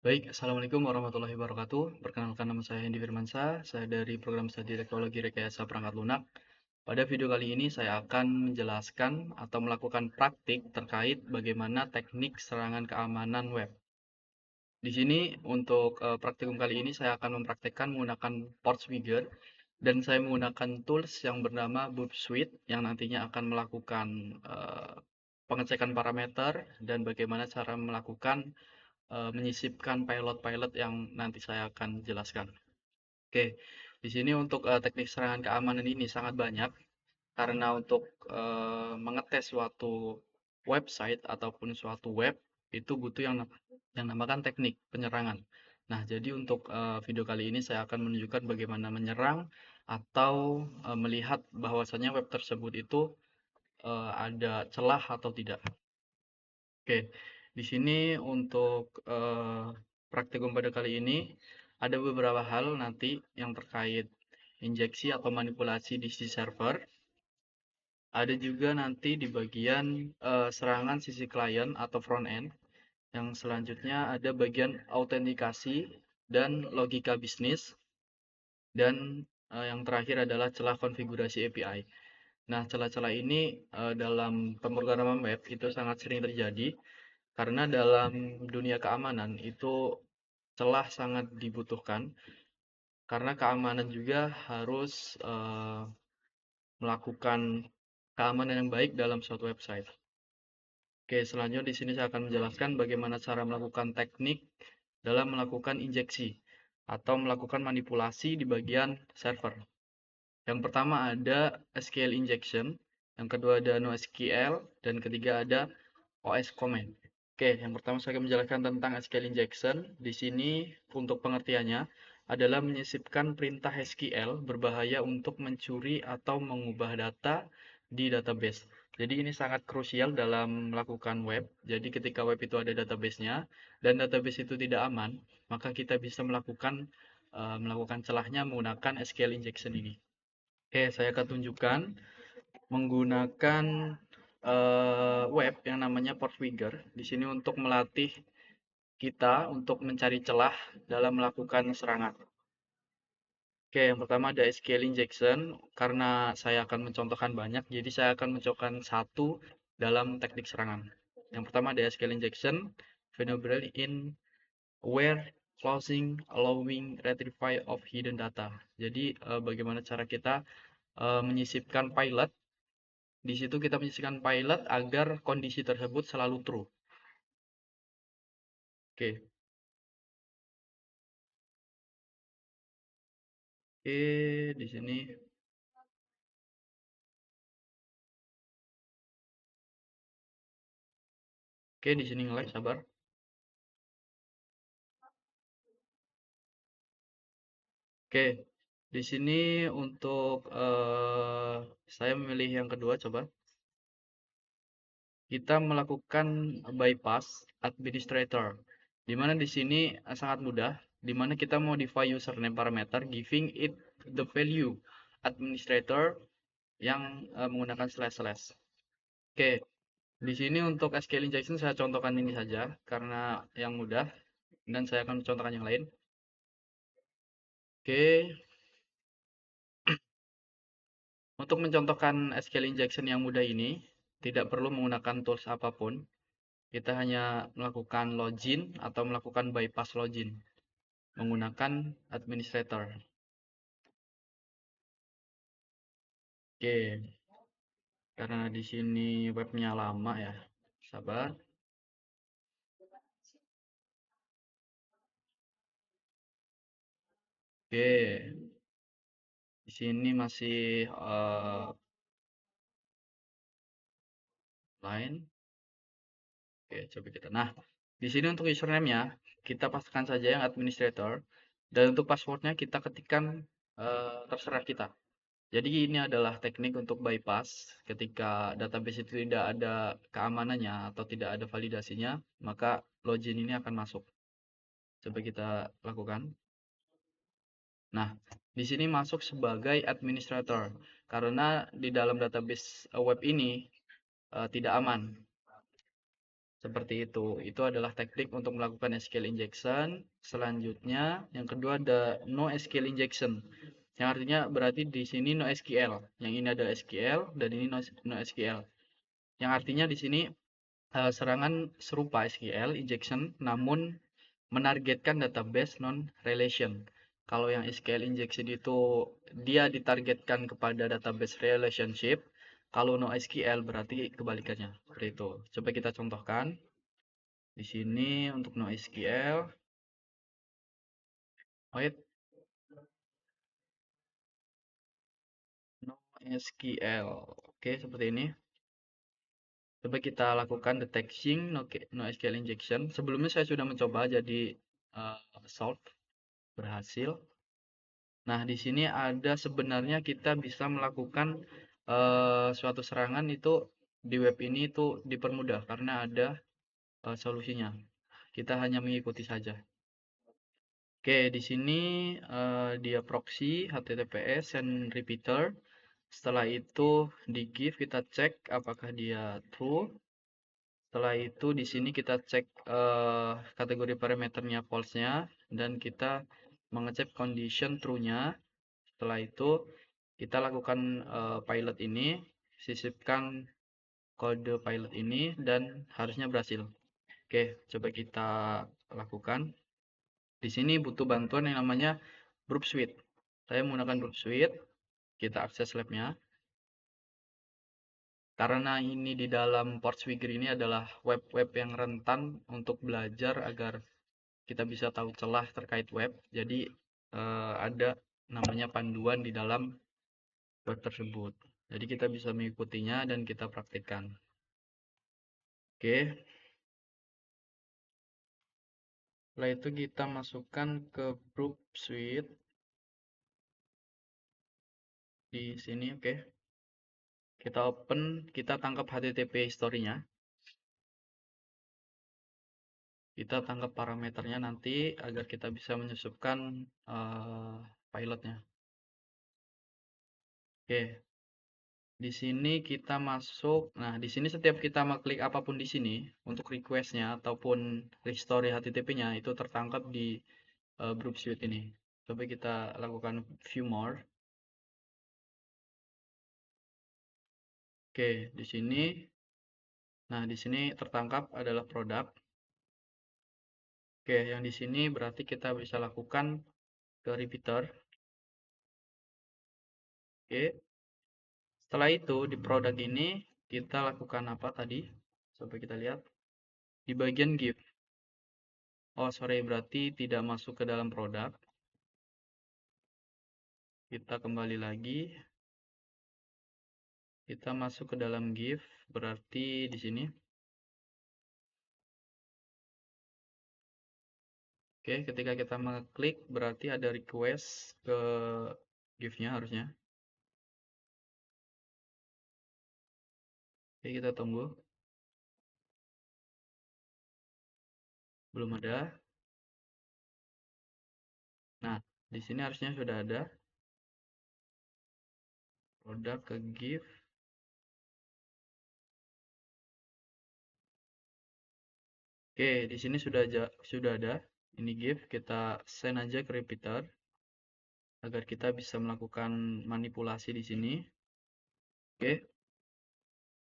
Baik, Assalamualaikum warahmatullahi wabarakatuh. Perkenalkan nama saya Hendy Firmansyah, saya dari program studi teknologi rekayasa perangkat lunak. Pada video kali ini saya akan menjelaskan atau melakukan praktik terkait bagaimana teknik serangan keamanan web. Di sini untuk praktikum kali ini saya akan mempraktekkan menggunakan Portswigger dan saya menggunakan tools yang bernama Boot Suite yang nantinya akan melakukan pengecekan parameter dan bagaimana cara melakukan menyisipkan pilot-pilot yang nanti saya akan jelaskan. Oke, di sini untuk teknik serangan keamanan ini sangat banyak karena untuk mengetes suatu website ataupun suatu web itu butuh yang namakan teknik penyerangan. Nah, jadi untuk video kali ini saya akan menunjukkan bagaimana menyerang atau melihat bahwasannya web tersebut itu ada celah atau tidak. Oke, di sini untuk praktikum pada kali ini ada beberapa hal nanti yang terkait injeksi atau manipulasi di sisi server. Ada juga nanti di bagian serangan sisi klien atau front end. Yang selanjutnya ada bagian autentikasi dan logika bisnis. Dan yang terakhir adalah celah konfigurasi API. Nah, celah-celah ini dalam pemrograman web itu sangat sering terjadi karena dalam dunia keamanan itu celah sangat dibutuhkan karena keamanan juga harus melakukan keamanan yang baik dalam suatu website. Oke, selanjutnya di sini saya akan menjelaskan bagaimana cara melakukan teknik dalam melakukan injeksi atau melakukan manipulasi di bagian server. Yang pertama ada SQL injection, yang kedua ada NoSQL, dan ketiga ada OS command. Oke, yang pertama saya akan menjelaskan tentang SQL injection. Di sini untuk pengertiannya adalah menyisipkan perintah SQL berbahaya untuk mencuri atau mengubah data di database. Jadi ini sangat krusial dalam melakukan web. Jadi ketika web itu ada database-nya dan database itu tidak aman, maka kita bisa melakukan celahnya menggunakan SQL injection ini. Oke, saya akan tunjukkan menggunakan web yang namanya Portfigure. Di sini untuk melatih kita untuk mencari celah dalam melakukan serangan. Oke, yang pertama ada SQL injection. Karena saya akan mencontohkan banyak, jadi saya akan mencontohkan satu dalam teknik serangan. Yang pertama ada SQL injection, vulnerability in where closing allowing retrieval of hidden data. Jadi bagaimana cara kita menyisipkan pilot. Di situ kita menyisipkan pilot agar kondisi tersebut selalu true. Oke, oke, di sini. Oke, di sini nge-lag, sabar. Oke, di sini untuk saya memilih yang kedua, coba. Kita melakukan bypass administrator. Di mana di sini sangat mudah, di mana kita modify username parameter giving it the value administrator yang menggunakan slash slash. Oke, di sini untuk SQL injection saya contohkan ini saja karena yang mudah dan saya akan contohkan yang lain. Oke, untuk mencontohkan SQL injection yang mudah ini tidak perlu menggunakan tools apapun. Kita hanya melakukan login atau melakukan bypass login menggunakan administrator. Oke, karena di sini webnya lama ya. Sabar. Oke, di sini masih line. Oke, coba kita. Nah, di sini untuk username-nya kita pastikan saja yang administrator dan untuk passwordnya kita ketikkan terserah kita. Jadi ini adalah teknik untuk bypass ketika database itu tidak ada keamanannya atau tidak ada validasinya, maka login ini akan masuk. Coba kita lakukan. Nah, di sini masuk sebagai administrator karena di dalam database web ini tidak aman. Seperti itu. Itu adalah teknik untuk melakukan SQL injection. Selanjutnya, yang kedua ada no SQL injection. Yang artinya berarti di sini no SQL. Yang ini ada SQL dan ini no SQL. Yang artinya di sini serangan serupa SQL injection namun menargetkan database non-relation. Kalau yang SQL injection itu dia ditargetkan kepada database relationship, kalau no SQL berarti kebalikannya. Seperti itu. Coba kita contohkan. Di sini untuk no SQL, wait, no SQL. Oke, seperti ini. Coba kita lakukan detecting no SQL injection. Sebelumnya saya sudah mencoba jadi solve berhasil. Nah, di sini ada sebenarnya kita bisa melakukan suatu serangan itu di web ini itu dipermudah karena ada solusinya. Kita hanya mengikuti saja. Oke, di sini dia proxy HTTPS and repeater. Setelah itu di give kita cek apakah dia true. Setelah itu di sini kita cek kategori parameternya false-nya dan kita mengecek condition true-nya. Setelah itu kita lakukan pilot ini, sisipkan kode pilot ini dan harusnya berhasil. Oke, coba kita lakukan. Di sini butuh bantuan yang namanya Group Suite. Saya menggunakan Group Suite. Kita akses labnya. Karena ini di dalam Portswigger ini adalah web-web yang rentan untuk belajar agar kita bisa tahu celah terkait web. Jadi ada namanya panduan di dalam web tersebut. Jadi kita bisa mengikutinya dan kita praktikkan. Oke. Setelah itu kita masukkan ke Group Suite di sini, oke. Kita open, kita tangkap HTTP historinya. Kita tangkap parameternya nanti agar kita bisa menyusupkan pilotnya. Oke. Di sini kita masuk. Nah, di sini setiap kita mengklik apapun di sini untuk requestnya ataupun restore HTTP-nya itu tertangkap di Group Suite ini. Coba kita lakukan view more. Oke, di sini. Nah, di sini tertangkap adalah produk. Oke, yang di sini berarti kita bisa lakukan ke repeater. Oke. Setelah itu di produk ini kita lakukan apa tadi? Coba kita lihat di bagian give. Oh, sorry, berarti tidak masuk ke dalam produk. Kita kembali lagi. Kita masuk ke dalam give, berarti di sini. Oke, ketika kita mengklik berarti ada request ke give-nya harusnya. Oke, kita tunggu. Belum ada. Nah, di sini harusnya sudah ada. Produk ke give. Oke, di sini sudah ada. Ini give, kita send aja ke repeater agar kita bisa melakukan manipulasi di sini. Oke.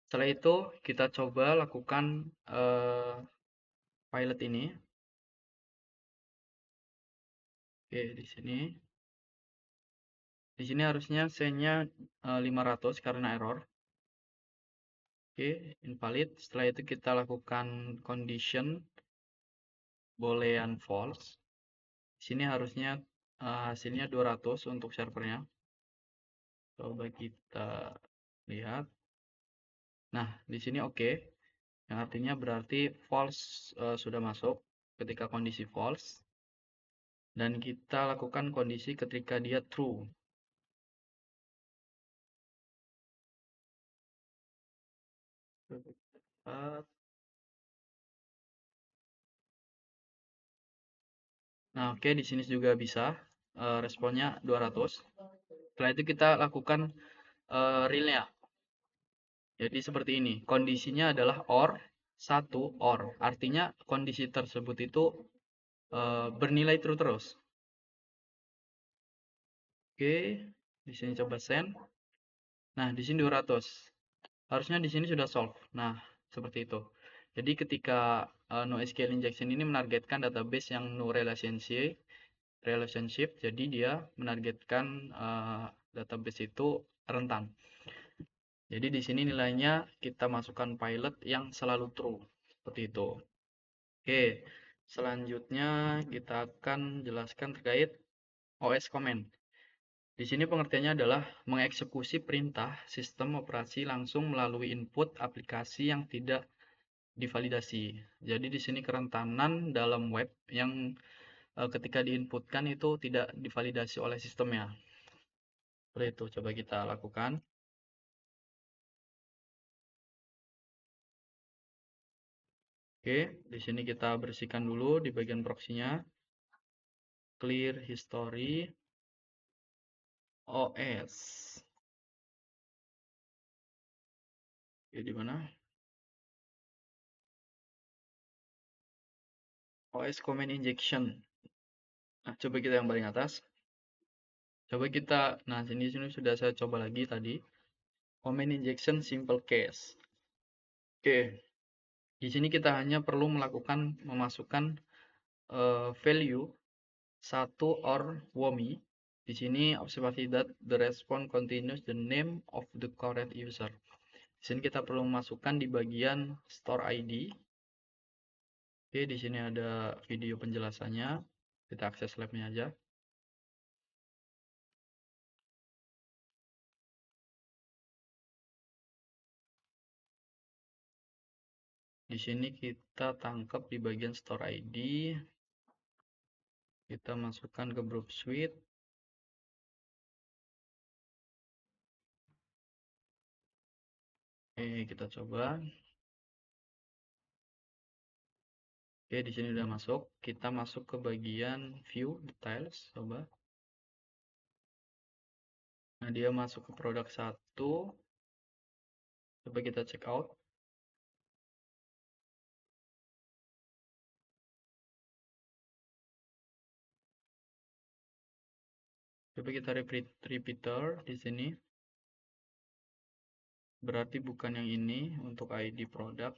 Setelah itu kita coba lakukan pilot ini. Oke, di sini. Di sini harusnya send-nya 500 karena error. Oke, invalid. Setelah itu kita lakukan condition boolean false. Di sini harusnya hasilnya 200 untuk servernya. Coba kita lihat. Nah, di sini oke. Yang artinya berarti false sudah masuk ketika kondisi false. Dan kita lakukan kondisi ketika dia true. Nah, oke, di sini juga bisa responnya 200. Setelah itu kita lakukan realnya. Jadi seperti ini. Kondisinya adalah OR satu or, artinya kondisi tersebut itu bernilai true terus. Oke, di sini coba send. Nah, di sini 200. Harusnya di sini sudah solve. Nah, seperti itu. Jadi ketika NoSQL injection ini menargetkan database yang no relationship, jadi dia menargetkan database itu rentan. Jadi di sini nilainya kita masukkan pilot yang selalu true. Seperti itu. Oke, selanjutnya kita akan jelaskan terkait OS command. Di sini pengertiannya adalah mengeksekusi perintah sistem operasi langsung melalui input aplikasi yang tidak divalidasi. Jadi di sini kerentanan dalam web yang ketika diinputkan itu tidak divalidasi oleh sistemnya. Seperti itu, coba kita lakukan. Oke, di sini kita bersihkan dulu di bagian proxy-nya. Clear history OS. Oke, di mana? OS command injection. Nah, coba kita yang paling atas. Coba kita, nah sini sudah saya coba lagi tadi. Command injection simple case. Oke, di sini kita hanya perlu memasukkan value satu or WOMI. Di sini observasi that the response continues the name of the current user. Di sini kita perlu memasukkan di bagian store ID. Oke, di sini ada video penjelasannya. Kita akses labnya aja. Di sini kita tangkap di bagian store ID. Kita masukkan ke group suite. Oke, kita coba. Oke, di sini udah masuk. Kita masuk ke bagian view details, coba. Nah, dia masuk ke produk 1. Coba kita check out. Coba kita repeater di sini. Berarti bukan yang ini untuk ID produk.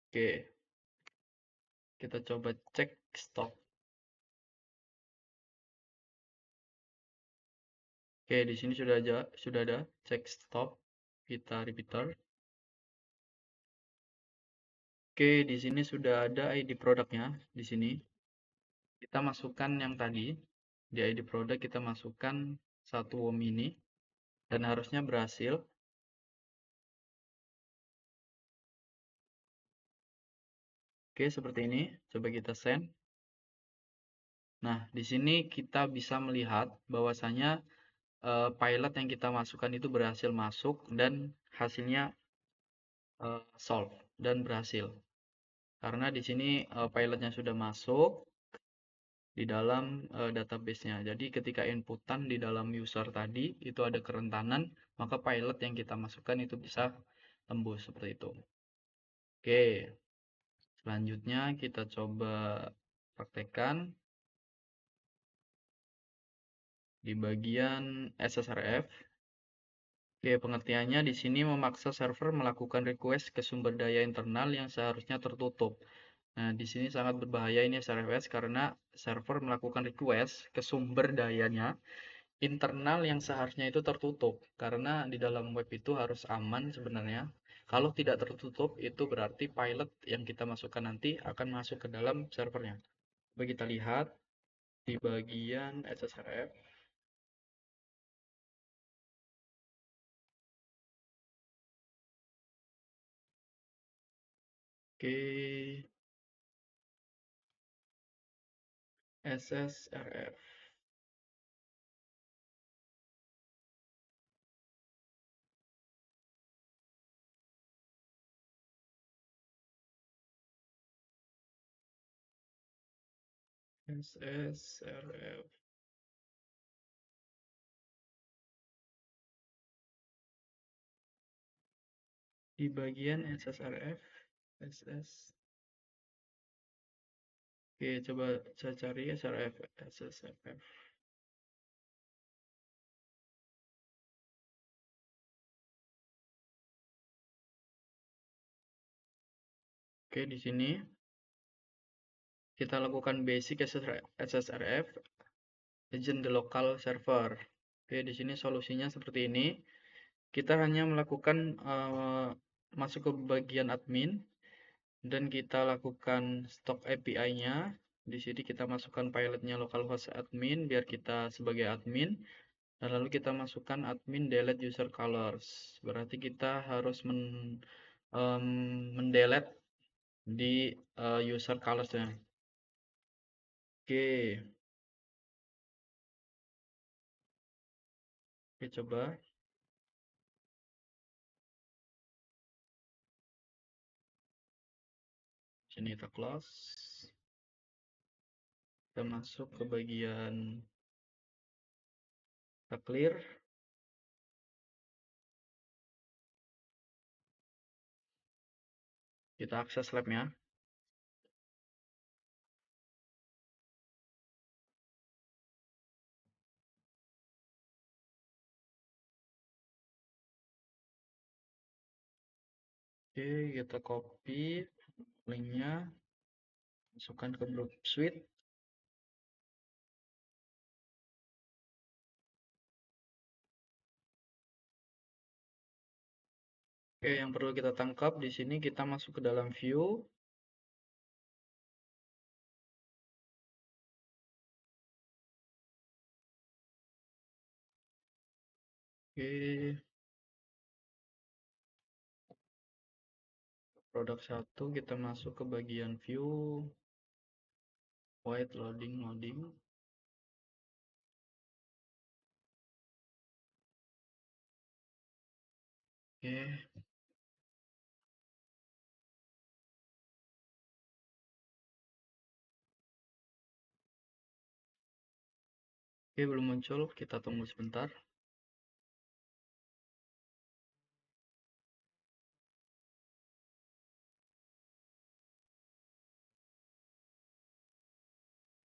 Oke. Kita coba cek stop. Oke, di sini sudah ada cek stop. Kita repeater. Oke, di sini sudah ada ID produknya di sini. Kita masukkan yang tadi. Di ID produk kita masukkan satu WOM ini dan harusnya berhasil. Oke, seperti ini. Coba kita send. Nah, di sini kita bisa melihat bahwasanya pilot yang kita masukkan itu berhasil masuk dan hasilnya solve dan berhasil. Karena di sini pilotnya sudah masuk di dalam database-nya. Jadi ketika inputan di dalam user tadi itu ada kerentanan, maka pilot yang kita masukkan itu bisa tembus seperti itu. Oke, selanjutnya kita coba praktekkan di bagian SSRF. Oke, pengertiannya di sini memaksa server melakukan request ke sumber daya internal yang seharusnya tertutup. Nah, di sini sangat berbahaya ini SRFS karena server melakukan request ke sumber dayanya internal yang seharusnya itu tertutup. Karena di dalam web itu harus aman sebenarnya. Kalau tidak tertutup, itu berarti pilot yang kita masukkan nanti akan masuk ke dalam servernya. Coba kita lihat di bagian SSRF. Oke, SSRF. SSRF. Di bagian SSRF SS. Oke, coba saya cari SRF, SSRF. Oke, di sini kita lakukan basic SSRF, agent the local server. Oke, di sini solusinya seperti ini. Kita hanya melakukan masuk ke bagian admin dan kita lakukan stok API-nya. Di sini kita masukkan pilotnya localhost admin biar kita sebagai admin. Dan lalu kita masukkan admin delete user colors. Berarti kita harus mendelete di user colors-nya. Oke, oke coba. Sini kita close. Kita masuk ke bagian kita clear. Kita akses labnya. Oke, kita copy linknya, masukkan ke group suite. Oke, yang perlu kita tangkap di sini kita masuk ke dalam view. Oke, produk 1 kita masuk ke bagian view, wait loading. Oke, belum muncul, kita tunggu sebentar.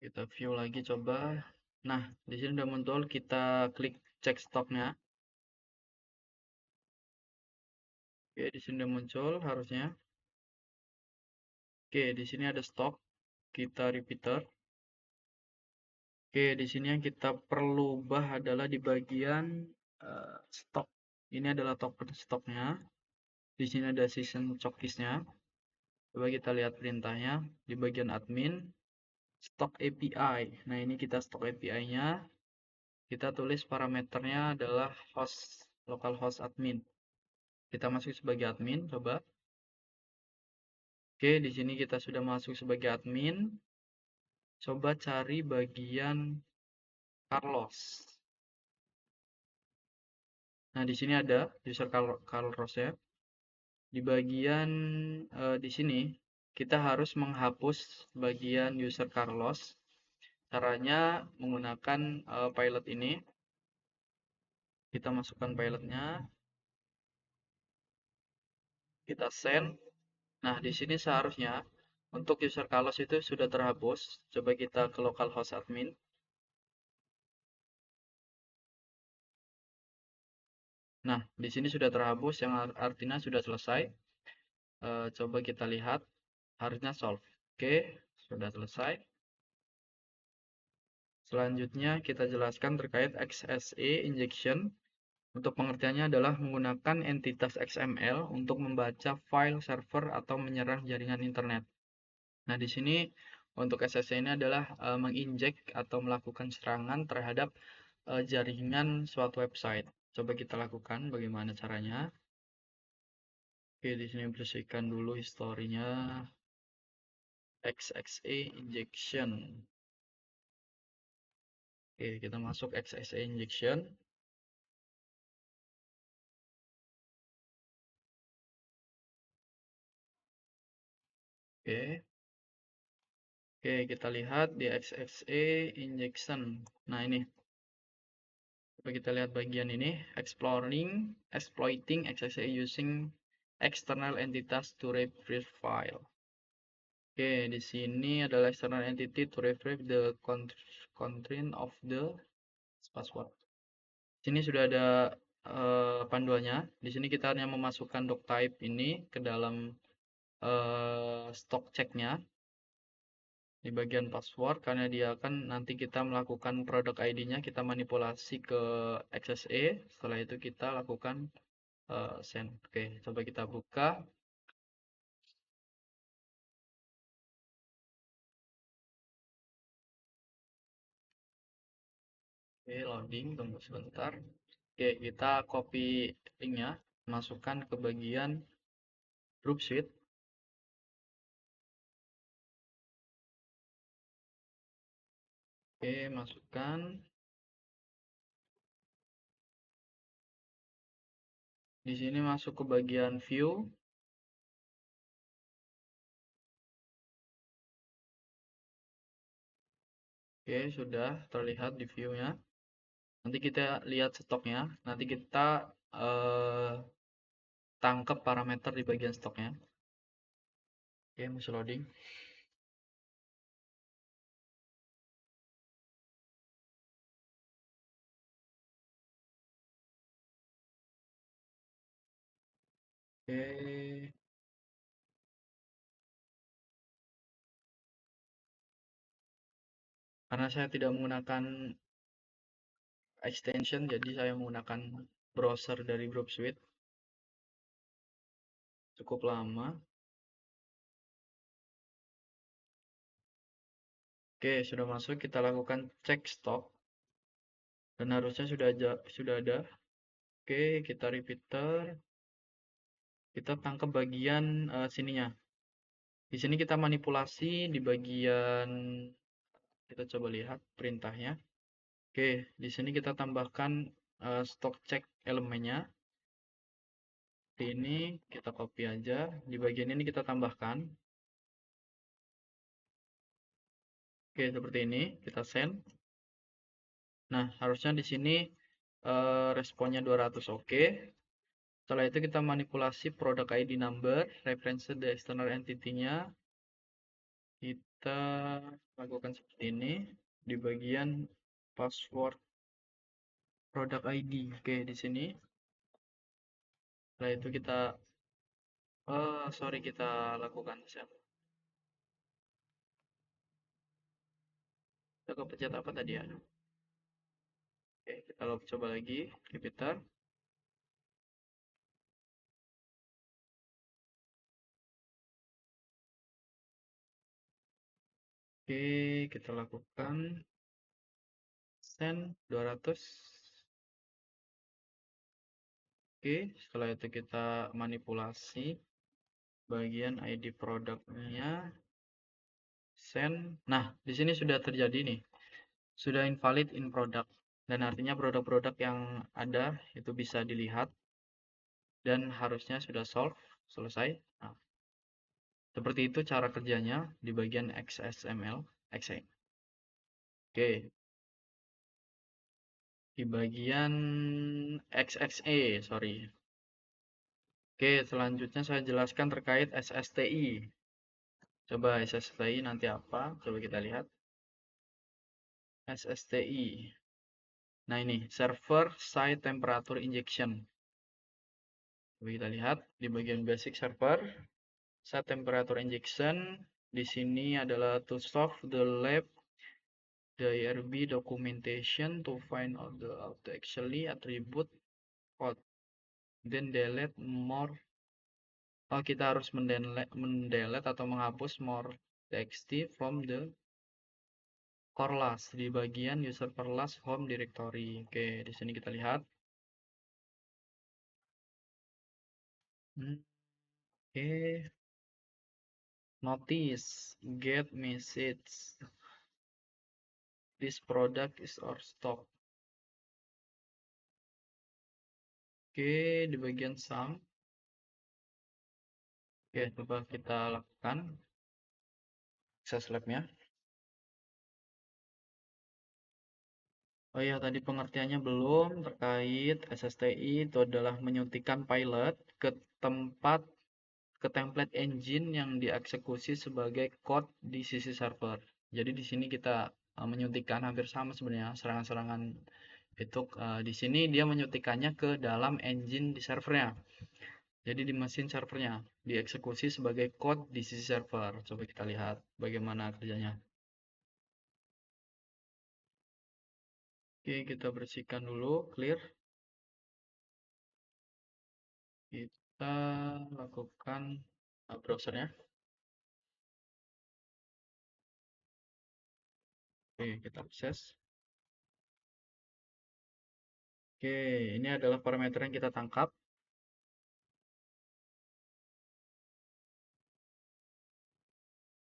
Kita view lagi coba. Nah, di sini udah muncul, kita klik cek stoknya. Oke, di sini udah muncul harusnya. Oke, di sini ada stok. Kita repeater. Oke, di sini yang kita perlu ubah adalah di bagian stok. Ini adalah token stoknya. Di sini ada season chokisnya. Coba kita lihat perintahnya di bagian admin, stok API. Nah, ini kita stok API-nya. Kita tulis parameternya adalah host, localhost admin. Kita masuk sebagai admin, coba. Oke, di sini kita sudah masuk sebagai admin. Coba cari bagian Carlos. Nah, di sini ada user Carlos ya. Di bagian di sini kita harus menghapus bagian user Carlos. Caranya menggunakan pilot ini. Kita masukkan pilotnya. Kita send. Nah, di sini seharusnya untuk user Carlos itu sudah terhapus. Coba kita ke localhost admin. Nah, di sini sudah terhapus, yang artinya sudah selesai. Coba kita lihat, harusnya solve. Oke, sudah selesai. Selanjutnya kita jelaskan terkait XSE injection. Untuk pengertiannya adalah menggunakan entitas XML untuk membaca file server atau menyerang jaringan internet. Nah, di sini untuk XSE ini adalah menginjek atau melakukan serangan terhadap jaringan suatu website. Coba kita lakukan bagaimana caranya. Oke, di sini bersihkan dulu historinya. XXA injection. Oke, kita masuk XXA injection. Oke. Oke, kita lihat di XXA injection. Nah, ini. Coba kita lihat bagian ini, exploiting XXA using external entities to retrieve file. Oke, di sini adalah external entity to retrieve the content of the password. Sini sudah ada panduannya. Di sini kita hanya memasukkan doctype ini ke dalam stock check-nya di bagian password, karena dia akan nanti kita melakukan product ID-nya, kita manipulasi ke XSE. Setelah itu kita lakukan send. Oke, coba kita buka. Oke, loading, tunggu sebentar. Oke, kita copy linknya, masukkan ke bagian group sheet. Oke, masukkan. Di sini masuk ke bagian view. Oke, sudah terlihat di view-nya. Nanti kita lihat stoknya. Nanti kita tangkap parameter di bagian stoknya. Oke, masih loading. Oke, karena saya tidak menggunakan extension, jadi saya menggunakan browser dari Group Suite. Cukup lama. Oke, sudah masuk. Kita lakukan cek stok. Dan harusnya sudah ada. Oke, kita repeater. Kita tangkap bagian sininya. Di sini kita manipulasi di bagian, kita coba lihat perintahnya. Oke, di sini kita tambahkan stok check elemennya. Ini kita copy aja. Di bagian ini kita tambahkan. Oke, seperti ini. Kita send. Nah, harusnya di sini responnya 200 oke. Setelah itu kita manipulasi product ID number, reference the external entity-nya. Kita lakukan seperti ini di bagian password product ID. Oke, di sini. Setelah itu kita kita lakukan set. Kita kepencet apa tadi ya? Oke, kita coba lagi, repeater. Oke, kita lakukan send 200. Oke, setelah itu kita manipulasi bagian ID produknya, send. Nah, di sini sudah terjadi nih, sudah invalid in product, dan artinya produk-produk yang ada itu bisa dilihat dan harusnya sudah selesai. Nah, seperti itu cara kerjanya di bagian XSML, XE. Oke, di bagian XXE, sorry. Oke, selanjutnya saya jelaskan terkait SSTI. Coba SSTI nanti apa? Coba kita lihat. SSTI. Nah ini, Server Side Temperature Injection. Coba kita lihat di bagian basic server. Side Temperature Injection. Di sini adalah to solve the lab the IRB documentation to find out the actually attribute code. Then delete more. Oh, kita harus mendelete atau menghapus more txt from the core class di bagian user class home directory. Oke, di sini kita lihat. Oke, notice get message. This product is our stock. Oke, di bagian sum. Oke, coba kita lakukan access lab-nya. Oh iya, tadi pengertiannya belum terkait SSTI itu adalah menyuntikkan pilot ke tempat ke template engine yang dieksekusi sebagai code di sisi server. Jadi di sini kita menyuntikkan hampir sama sebenarnya serangan-serangan itu di sini dia menyuntikkannya ke dalam engine di servernya. Jadi di mesin servernya dieksekusi sebagai code di sisi server. Coba kita lihat bagaimana kerjanya. Oke, kita bersihkan dulu, clear. Kita lakukan browsernya. Oke, kita akses. Oke, ini adalah parameter yang kita tangkap.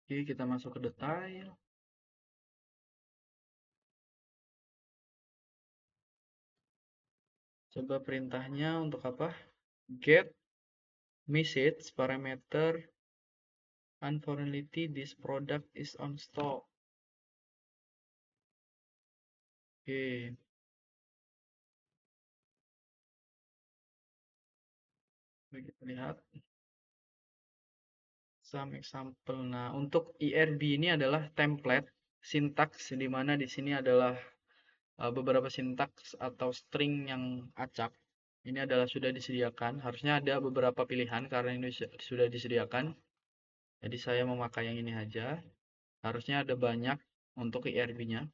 Oke, kita masuk ke detail. Coba perintahnya untuk apa? Get message parameter unfortunately this product is on stock. Oke, mari kita lihat some example. Nah, untuk IRB ini adalah template sintaks di mana di sini adalah beberapa sintaks atau string yang acak. Ini adalah sudah disediakan. Harusnya ada beberapa pilihan karena ini sudah disediakan. Jadi saya memakai yang ini aja. Harusnya ada banyak untuk IRB-nya.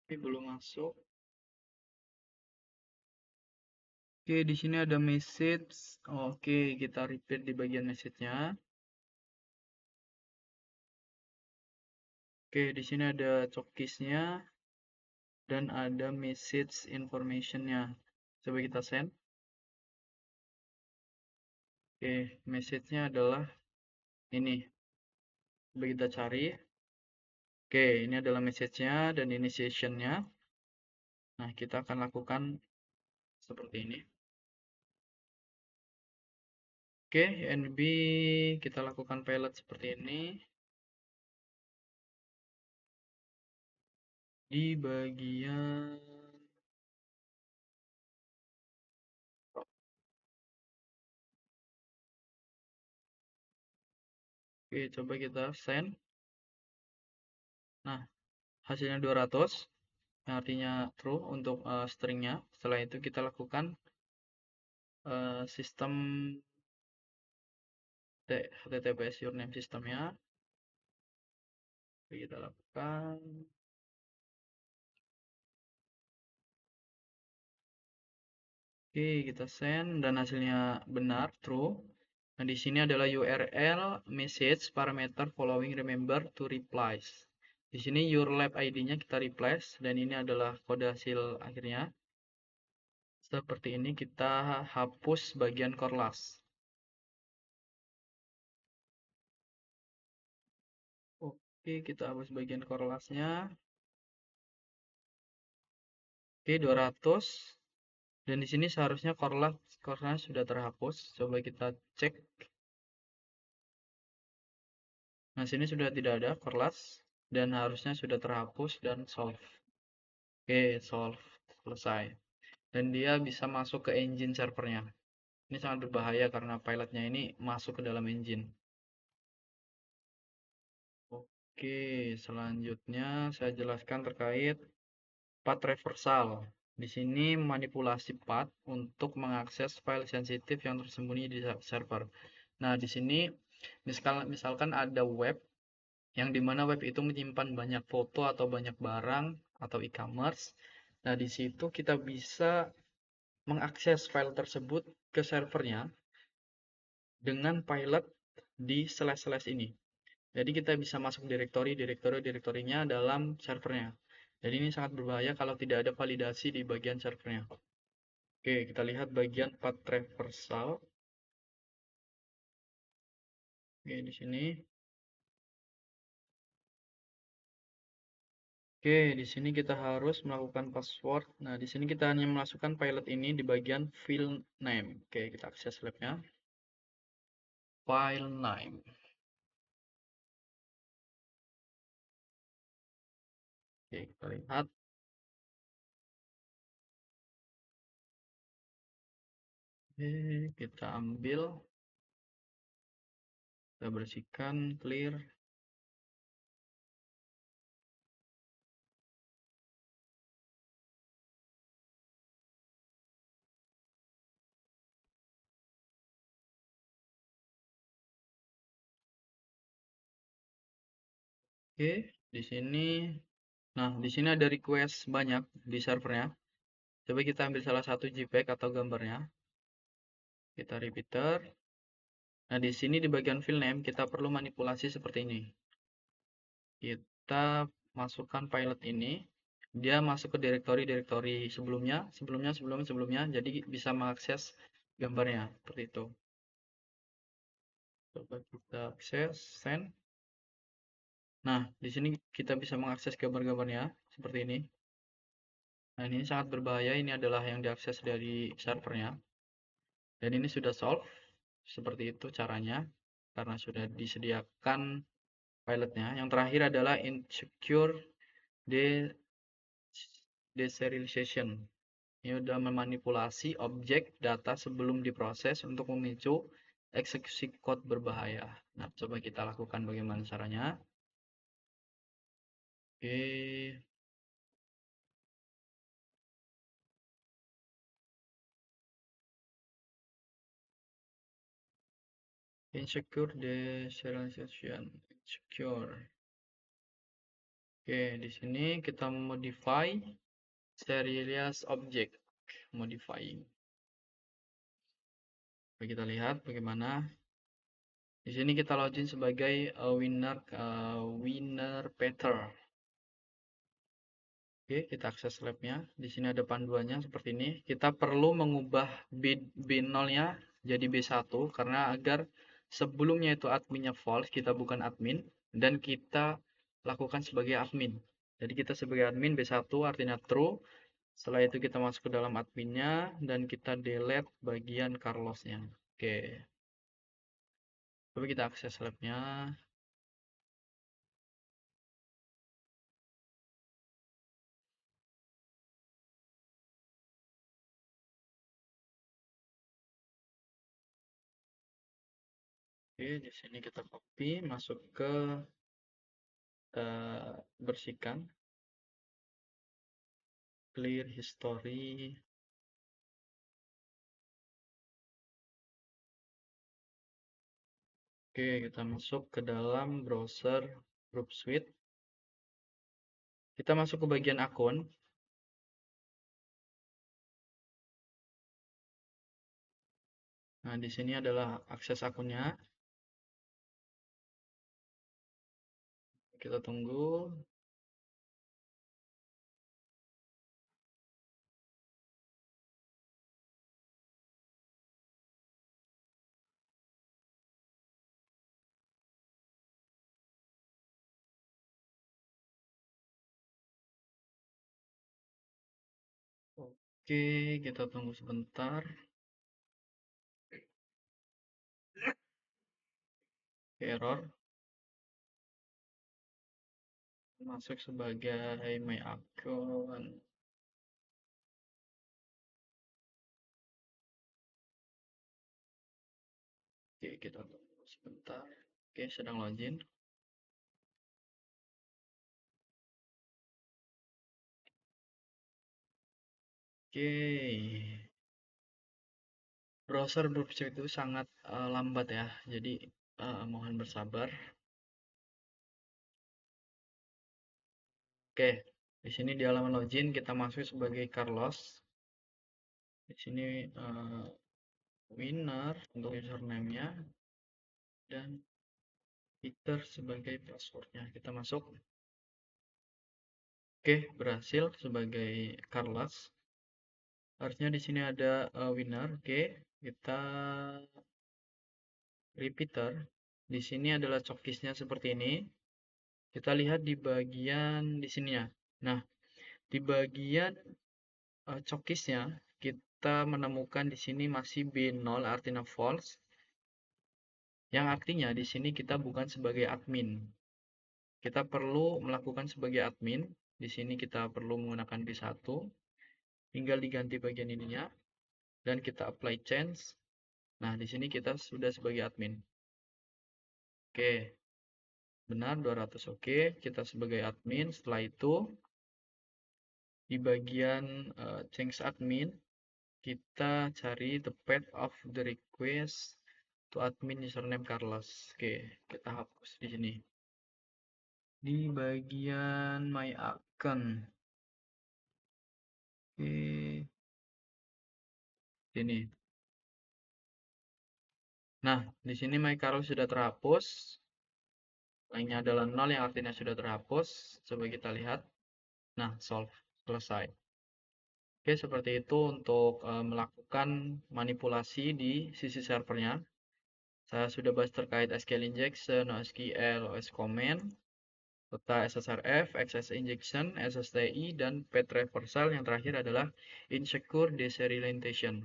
Tapi belum masuk. Oke, di sini ada message. Oke, kita repeat di bagian message-nya. Oke, di sini ada cookies-nya dan ada message information-nya. Coba kita send. Oke, message-nya adalah ini. Coba kita cari. Oke, ini adalah message-nya dan ini session-nya. Nah, kita akan lakukan seperti ini. Oke, NB kita lakukan pilot seperti ini. Di bagian Oke, coba kita send. Nah, hasilnya 200, yang artinya true untuk stringnya. Setelah itu kita lakukan sistem HTTPS username sistemnya. Oke, kita lakukan. Oke, kita send dan hasilnya benar, true. Nah, di sini adalah URL message parameter following remember to replace. Di sini your lab ID-nya kita replace dan ini adalah kode hasil akhirnya. Seperti ini kita hapus bagian core last. Oke, kita hapus bagian core last-nya. Oke, 200. Dan di sini seharusnya core last sudah terhapus. Coba kita cek. Nah, sini sudah tidak ada core last dan harusnya sudah terhapus dan solve. Oke, solve. Selesai. Dan dia bisa masuk ke engine servernya. Ini sangat berbahaya karena pilotnya ini masuk ke dalam engine. Oke, selanjutnya saya jelaskan terkait path reversal. Di sini manipulasi path untuk mengakses file sensitif yang tersembunyi di server. Nah, di sini misalkan ada web yang dimana web itu menyimpan banyak foto atau banyak barang atau e-commerce. Nah, di situ kita bisa mengakses file tersebut ke servernya dengan pilot di slash ini. Jadi kita bisa masuk direktorinya dalam servernya. Jadi ini sangat berbahaya kalau tidak ada validasi di bagian servernya. Oke, kita lihat bagian path reversal. Oke, di sini. Oke, di sini kita harus melakukan password. Nah, di sini kita hanya memasukkan pilot ini di bagian file name. Oke, kita akses labnya. File name. Oke, kita lihat. Oke, kita ambil, kita bersihkan, clear. Oke, di sini. Nah, di sini ada request banyak di servernya. Coba kita ambil salah satu JPEG atau gambarnya. Kita repeater. Nah, di sini di bagian file name kita perlu manipulasi seperti ini. Kita masukkan pilot ini. Dia masuk ke direktori-direktori sebelumnya. Jadi bisa mengakses gambarnya seperti itu. Coba kita akses, send. Nah, di sini kita bisa mengakses gambar-gambarnya seperti ini. Nah, ini sangat berbahaya. Ini adalah yang diakses dari servernya. Dan ini sudah solve. Seperti itu caranya. Karena sudah disediakan pilotnya. Yang terakhir adalah insecure deserialization. Ini sudah memanipulasi objek data sebelum diproses untuk memicu eksekusi code berbahaya. Nah, coba kita lakukan bagaimana caranya. Oke. Insecure deserialization. Insecure. Oke, di sini kita modify serialize object. Modifying. Kita lihat bagaimana. Di sini kita login sebagai winner Peter. Oke, kita akses labnya. Di sini ada panduannya seperti ini. Kita perlu mengubah B0-nya jadi B1 karena agar sebelumnya itu adminnya false, kita bukan admin, dan kita lakukan sebagai admin. Jadi kita sebagai admin B1 artinya true. Setelah itu kita masuk ke dalam adminnya dan kita delete bagian Carlosnya. Oke. Coba kita akses labnya. Oke, di sini kita copy, masuk ke bersihkan, clear history. Oke, kita masuk ke dalam browser Group Suite. Kita masuk ke bagian akun. Nah, di sini adalah akses akunnya. Kita tunggu. Oke, kita tunggu sebentar. Error. Masuk sebagai my account. Oke, kita tunggu sebentar. Oke, sedang login. Oke. Browser Group Suite itu sangat lambat ya. Jadi mohon bersabar. Oke, di sini di halaman login kita masuk sebagai Carlos. Di sini winner untuk username-nya dan Peter sebagai passwordnya. Kita masuk. Oke, berhasil sebagai Carlos. Harusnya di sini ada winner. Oke, kita repeater. Di sini adalah cokisnya seperti ini. Kita lihat di bagian di sini ya. Nah, di bagian cokisnya kita menemukan di sini masih B0 artinya false. Yang artinya di sini kita bukan sebagai admin. Kita perlu melakukan sebagai admin. Di sini kita perlu menggunakan V1, tinggal diganti bagian ininya, dan kita apply change. Nah, di sini kita sudah sebagai admin. Oke, benar 200 oke, kita sebagai admin. Setelah itu, di bagian change admin, kita cari the path of the request to admin username Carlos. Oke, kita hapus di sini. Di bagian my account. Oke, sini. Nah, di sini my Carlos sudah terhapus. Lainnya adalah 0 yang artinya sudah terhapus. Coba kita lihat. Nah, solve. Selesai. Oke, seperti itu untuk melakukan manipulasi di sisi servernya. Saya sudah bahas terkait SQL injection, NoSQL, OS command, serta SSRF, XS injection, SSTI, dan path reversal. Yang terakhir adalah insecure deserialization.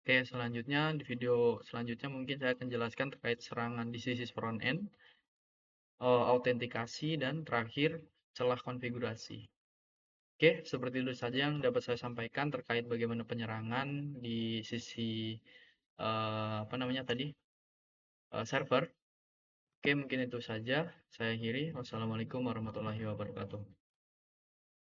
Oke, selanjutnya di video selanjutnya mungkin saya akan jelaskan terkait serangan di sisi front end, autentikasi, dan terakhir celah konfigurasi. Oke, seperti itu saja yang dapat saya sampaikan terkait bagaimana penyerangan di sisi apa namanya tadi server. Oke, mungkin itu saja. Saya akhiri. Wassalamualaikum warahmatullahi wabarakatuh.